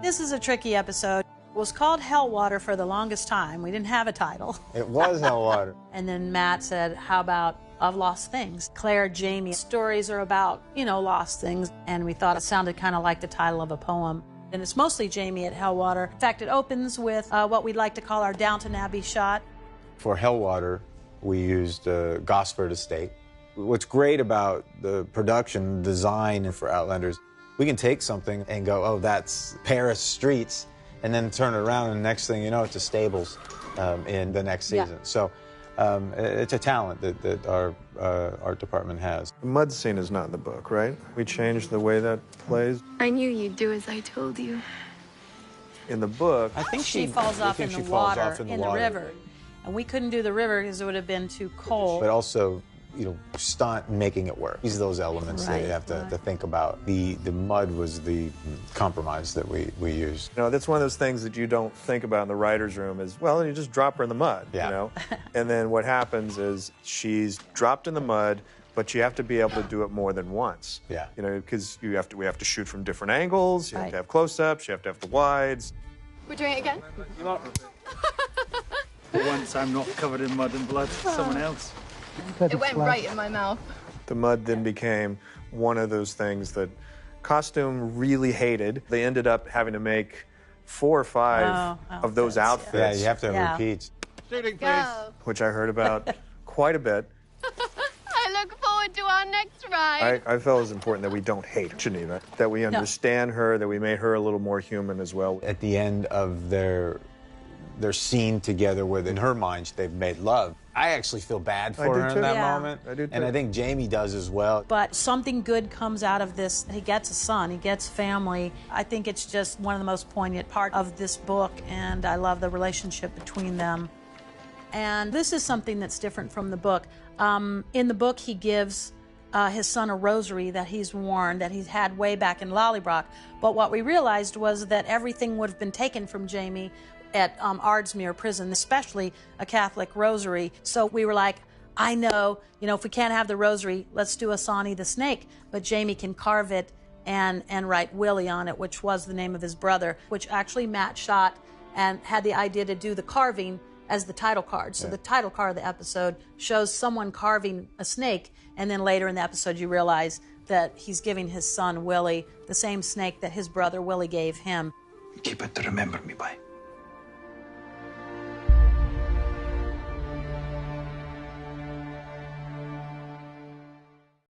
This is a tricky episode. It was called Hellwater for the longest time. We didn't have a title. It was Hellwater. And then Matt said, how about Of Lost Things? Claire, Jamie, stories are about, lost things. And we thought it sounded kind of like the title of a poem. And it's mostly Jamie at Hellwater. In fact, it opens with what we'd like to call our Downton Abbey shot. For Hellwater, we used Gosford Estate. What's great about the production design for Outlanders, we can take something and go, oh, that's Paris streets, and then turn it around, and the next thing you know, it's a stables in the next season. Yeah. So it's a talent that our art department has. The mud scene is not in the book, right? We changed the way that plays. I knew you'd do as I told you. In the book, I think she falls off in the water, in the river. And we couldn't do the river because it would have been too cold. But also, stunt making it work. These are those elements that you have to think about. The mud was the compromise that we used. That's one of those things that you don't think about in the writer's room is, well, you just drop her in the mud, And then what happens is she's dropped in the mud, but you have to be able to do it more than once. Yeah. Because we have to shoot from different angles, you have to have close-ups, you have to have the wides. We're doing it again? For once, I'm not covered in mud and blood. Someone else. It went right in my mouth. The mud then became one of those things that costume really hated. They ended up having to make 4 or 5 of those outfits. Yeah, you have to repeat. Shooting, please. Which I heard about quite a bit. I look forward to our next ride. I felt it was important that we don't hate Geneva, that we understand her, that we made her a little more human as well. At the end of their scene together, where in her mind they've made love, I actually feel bad for her in that moment. I do too. And I think Jamie does as well. But something good comes out of this. He gets a son, he gets family. I think it's just one of the most poignant parts of this book, and I love the relationship between them. And this is something that's different from the book. In the book, he gives his son a rosary that he's worn, that he's had way back in Lollybrock. But what we realized was that everything would have been taken from Jamie at Ardsmuir prison, especially a Catholic rosary. So we were like, I know, if we can't have the rosary, let's do Asani the snake. But Jamie can carve it and write Willie on it, which was the name of his brother, which actually Matt shot and had the idea to do the carving as the title card. So the title card of the episode shows someone carving a snake, and then later in the episode you realize that he's giving his son Willie the same snake that his brother Willie gave him. Keep it to remember me by.